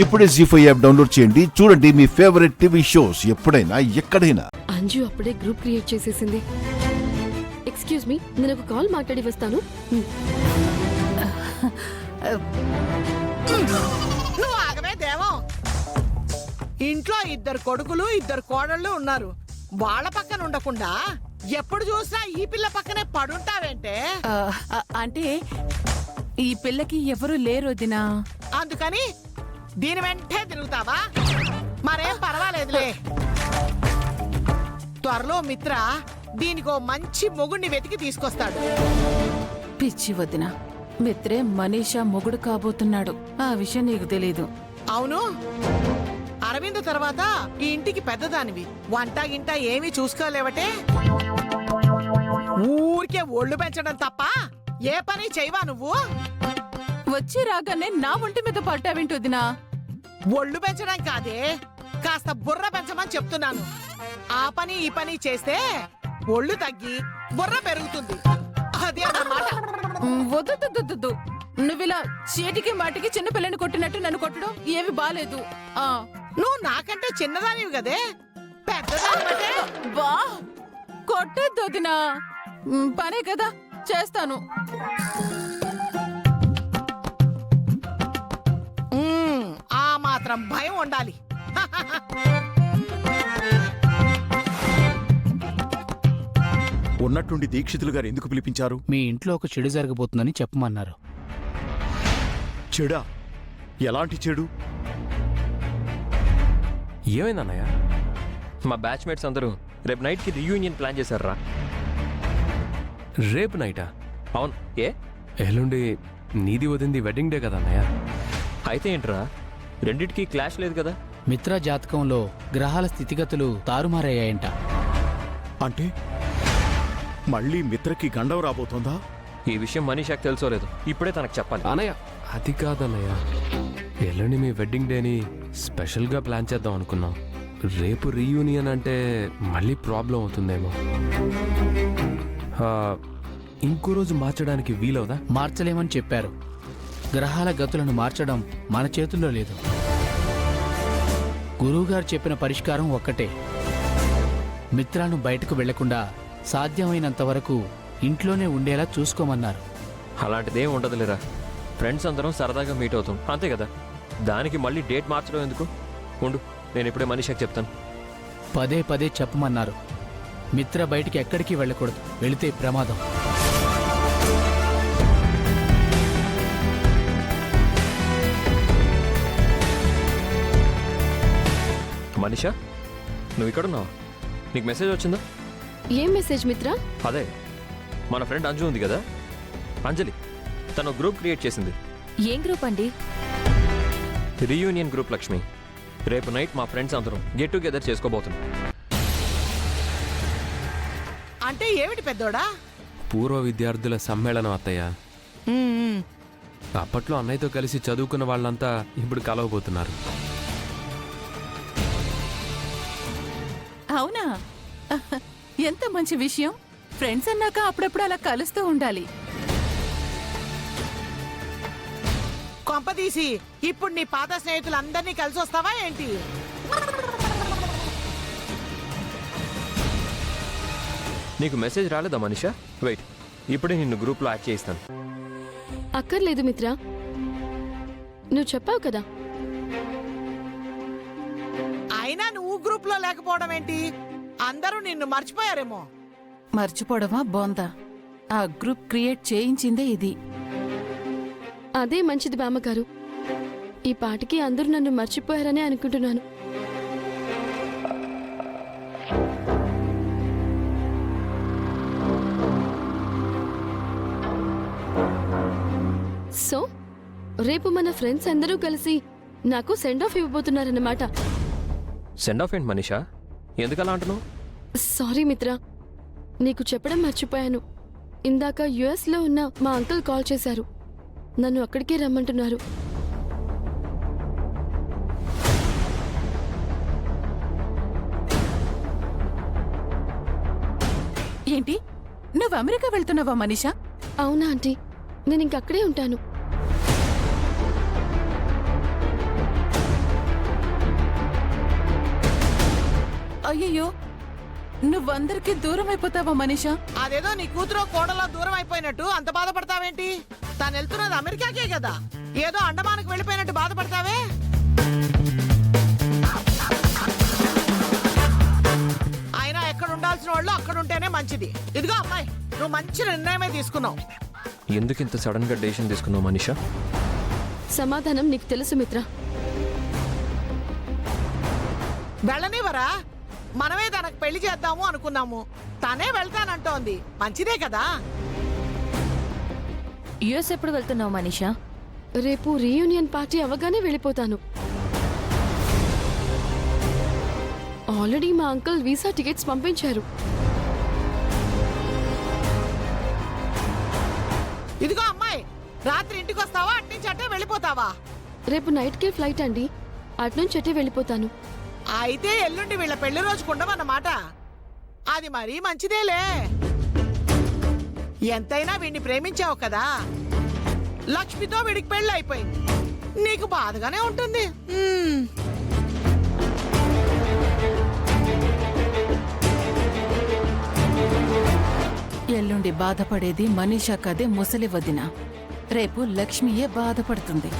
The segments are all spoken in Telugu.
ఇప్పుడే జీ5 యాప్ డౌన్లోడ్ చేయండి. చూడండి మీ ఫేవరెట్ టీవీ షోస్ ఎప్పుడైనా ఎక్కడైనా. అంజు అప్పుడే గ్రూప్ క్రియేట్ చేసేసింది. ఎక్స్క్యూజ్ మీ, నేను ఒక కాల్ మాట్లాడి వస్తాను. నువ్వు ఆగమే దేవం. ఇంట్లో 2 కొడుకులు 2 కోడళ్ళు ఉన్నారు. వాళ్ళ పక్కన ఉండకుండా ఎప్పుడు చూసినా ఈ పిల్ల పక్కనే పడుంటావేంటే? అంటే ఈ పిల్లకి ఎవరు లేరు వదినా. అందుకని దీని వెంటే తిరుగుతావా? మరేం పర్వాలేదులే. త్వరలో మిత్ర దీనికో మంచి మొగుడిని వెతికి తీసుకొస్తాడు. పిచ్చి వదిన, మిత్రే మనీషా మొగుడు కాబోతున్నాడు. ఆ విషయం నీకు తెలీదు. అవును, అరవింద్ తర్వాత ఈ ఇంటికి పెద్దదానివి. వంట గింట ఏమీ చూసుకోలేవటే. ఊరికే ఒళ్ళు పెంచడం తప్ప ఏ పని చేయవా నువ్వు? వచ్చి రాగానే నా ఒంటి మీద పట్టావేంటి వదినా? ఒళ్ళు పెంచడం కాదే, కాస్త బుర్ర పెంచమని చెప్తున్నాను. ఆ పని ఈ పని చేస్తే ఒళ్ళు తగ్గి బుర్ర పెరుగుతుంది. అదే అన్నమాట. వద్దు, నువ్విలా చీటికి మాటికి చిన్నపిల్లని కొట్టినట్టు నన్ను కొట్టడం ఏమి బాలేదు. నువ్వు నాకంటే చిన్నదానివి కదే, పెద్దదానివంటే. బా కొట్టద్దు వదినా, పనే కదా చేస్తాను. ఆ మాత్రం భయం ఉండాలి. ఉన్నట్టుండి దీక్షితులు గారు ఎందుకు పిలిపించారు? మీ ఇంట్లో ఒక చెడు జరగబోతుందని చెప్పమన్నారు. చెడా? ఎలాంటి చెడు? ఏమైందన్నయ్య? మా బ్యాచ్మేట్స్ అందరూ రేపు నైట్కి రీయూనియన్ ప్లాన్ చేశారా? రేపు నైటా? అవును. ఏ ఎల్లుండి నీది వదింది వెడ్డింగ్ డే కదా అన్నయ్య. అయితే ఏంట్రా, రెండిటికి క్లాష్ లేదు కదా? మిత్ర జాతకంలో గ్రహాల స్థితిగతులు తారుమారయ్యాయంట. అంటే మళ్ళీ మిత్రకి గండం రాబోతోందా? ఈ విషయం మనీషాకి తెలుసో లేదు, ఇప్పుడే తనకు చెప్పాలి. అన్నయ్య అది కాదన్నయ్య, ఎల్లుండి మీ వెడ్డింగ్ డేని స్పెషల్గా ప్లాన్ చేద్దాం అనుకున్నాం. రేపు రీయూనియన్ అంటే మళ్ళీ ప్రాబ్లం అవుతుందేమో. ఇంకో రోజు మార్చడానికి వీలవుదా? మార్చలేమని చెప్పారు. గ్రహాల గతులను మార్చడం మన చేతుల్లో లేదు. గురువుగారు చెప్పిన పరిష్కారం ఒక్కటే. మిత్రాలను బయటకు వెళ్లకుండా సాధ్యమైనంత వరకు ఇంట్లోనే ఉండేలా చూసుకోమన్నారు. అలాంటిదేం ఉండదులేరా, ఫ్రెండ్స్ అందరం సరదాగా మీట్ అవుతాం అంతే కదా. దానికి మళ్ళీ డేట్ మార్చడం ఎందుకు? ఉండు, నేను ఇప్పుడే మనీషాకి చెప్తాను. పదే పదే చెప్పమన్నారు. మిత్ర బయటికి ఎక్కడికి వెళ్ళకూడదు, వెళితే ప్రమాదం. మనీషా, నువ్వు ఇక్కడున్నావా? నీకు మెసేజ్ వచ్చిందా? ఏం మెసేజ్ మిత్ర? అదే, మన ఫ్రెండ్ అంజు ఉంది కదా, అంజలి, తను గ్రూప్ క్రియేట్ చేసింది. ఏం గ్రూప్ అండి? Reunion group Lakshmi. రేపు నైట్ మా ఫ్రెండ్స్ అందరం గెట్ టుగెదర్ చేసుకోబోతున్నాం. అంటే ఏమిటి పెద్దోడా? పూర్వ విద్యార్థుల సమ్మేళనం అత్తయ్య. అప్పట్లో అన్నయ్యతో కలిసి చదువుకున్న వాళ్ళంతా ఇప్పుడు కలవబోతున్నారు. అవునా? ఎంత మంచి విషయం. ఫ్రెండ్స్ అన్నాక అప్పుడప్పుడు అలా కలుస్తూ ఉండాలి. కొంపదీసి ఇప్పుడు నీ పాత స్నేహితులందరినీ కలిసి వస్తావా ఏంటి? నీకు మెసేజ్ రాలేదా మనీషా? వెయిట్, ఇప్పుడే నిన్ను గ్రూప్లో యాడ్ చేయిస్తాను. అక్కర్లేదు మిత్ర, నువ్వు చెప్పావు కదా. అయినా నువ్వు గ్రూప్ లో లేకపోవడం ఏంటి? అందరూ నిన్ను మర్చిపోయారేమో. మర్చిపోవడమా బోందా? ఆ గ్రూప్ క్రియేట్ చేయించిందే ఇది. అదే మంచిది బామ్మగారు. ఈ పాటికి అందరూ నన్ను మర్చిపోయారనే అనుకుంటున్నాను. సో రేపు మన ఫ్రెండ్స్ అందరూ కలిసి నాకు సెండ్ ఆఫ్ ఇవ్వబోతున్నారన్నమాట. సెండ్ ఆఫ్ ఏంటి మనీషా? ఎందుకలా అంటున్నావు? సారీ మిత్ర, నీకు చెప్పడం మర్చిపోయాను. ఇందాక యుఎస్లో ఉన్న మా అంకుల్ కాల్ చేశారు. నన్ను అక్కడికే రమ్మంటున్నారు. ఏంటి, నువ్వు అమెరికా వెళ్తున్నావా మనీషా? అవునా ఆంటీ, నేను ఇంకక్కడే ఉంటాను. అయ్యయ్యో నువ్వందరికీ దూరం అయిపోతావా మనీషా? అదేదో నీ కూతురు కోడలా దూరం అయిపోయినట్టు అంత బాధపడతావేంటి? తాను వెళ్తున్నది అమెరికాకే కదా, ఏదో అండమానికి వెళ్ళిపోయినట్టు బాధపడతావే. అయినా ఎక్కడ ఉండాల్సిన వాళ్ళు అక్కడ ఉంటేనే మంచిది. ఇదిగో అమ్మాయి, నువ్వు మంచి నిర్ణయమే తీసుకున్నావు. ఎందుకు ఇంత సడన్గా డెసిషన్ తీసుకున్నావు మనీషా? సమాధానం నీకు తెలుసు మిత్ర. వెళ్ళనివరా? మనమే తనకు పెళ్లి చేద్దాము అనుకున్నాము, తనే వెళ్తానంటోంది. మంచిదే కదా. యుఎస్ ఎప్పుడు వెళ్తున్నావు మనీషా? రేపు రీయూనియన్ పార్టీ అవగానే వెళ్ళిపోతాను. ఆల్రెడీ మా అంకుల్ వీసా టికెట్స్ పంపించారు. ఇదిగో అమ్మాయి, రాత్రి ఇంటికి వస్తావా, అట్నుంచి అట్టే వెళ్ళిపోతావా? రేపు నైట్కే ఫ్లైట్ అండి, అట్నుంచి అట్టే వెళ్ళిపోతాను. అయితే ఎల్లుండి వీళ్ళ పెళ్లి రోజుకు ఉండవన్నమాట. అది మరీ మంచిదేలే. ఎంతైనా వీడిని ప్రేమించావు కదా. లక్ష్మితో వీడికి పెళ్లి అయిపోయింది, నీకు బాధగానే ఉంటుంది. ఎల్లుండి బాధపడేది మనీషా కదే ముసలి వదిన. రేపు లక్ష్మియే బాధపడుతుంది.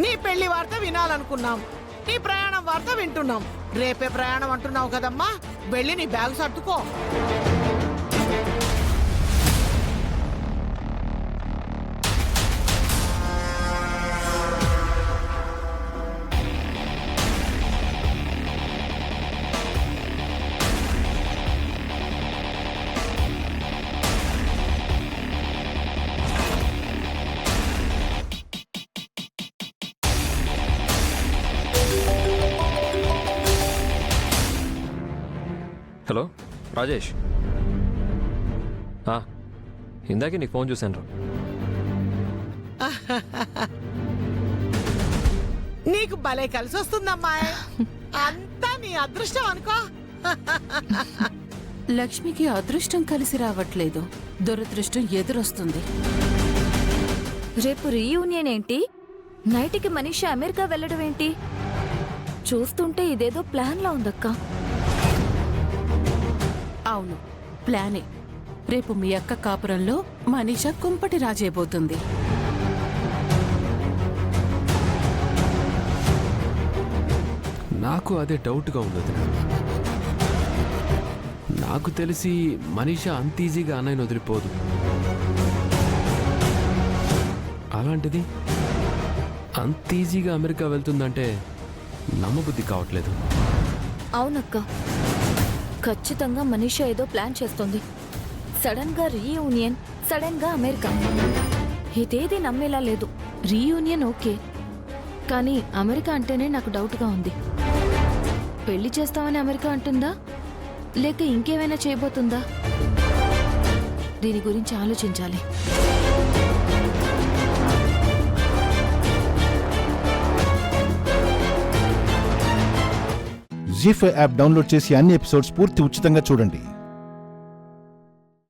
నీ పెళ్లి వార్త వినాలనుకున్నాం, నీ ప్రయాణం వార్త వింటున్నాం. రేపే ప్రయాణం అంటున్నావు కదమ్మా, వెళ్ళి నీ బ్యాగ్ సర్దుకో. హలో రాజేష్. ఇందాకే నీకు ఫోన్ చూశాను. నీకు భలే కలిసి వస్తుందమ్మాయి, అంతా నీ అదృష్టం అనుకో. లక్ష్మికి అదృష్టం కలిసి రావట్లేదు, దురదృష్టం ఎదురొస్తుంది. రేపు రీయూనియన్ ఏంటి? నైట్కి మనీషా అమెరికా వెళ్ళడం ఏంటి? చూస్తుంటే ఇదేదో ప్లాన్లా ఉందక్కా. అవును, ప్లానే. రేపు మీ అక్క కాపురంలో మనీషా కుంపటి రాజేయబోతుంది. నాకు అదే డౌట్గా ఉంది వదిన. నాకు తెలిసి మనీషా అంత ఈజీగా అన్నయ్యను వదిలిపోదు. అలాంటిది అంత ఈజీగా అమెరికా వెళ్తుందంటే నమ్మబుద్ధి కావట్లేదు. అవునక్క, ఖచ్చితంగా మనీషా ఏదో ప్లాన్ చేస్తోంది. సడన్ గా రీయూనియన్, సడన్ గా అమెరికా. ఇదేది నమ్మేలా లేదు. రీయూనియన్ ఓకే, కానీ అమెరికా అంటేనే నాకు డౌట్గా ఉంది. పెళ్లి చేస్తామని అమెరికా అంటుందా, లేక ఇంకేమైనా చేయబోతుందా? దీని గురించి ఆలోచించాలి. జీ5 యాప్ డౌన్లోడ్ చేసి అన్ని ఎపిసోడ్స్ పూర్తి ఉచితంగా చూడండి.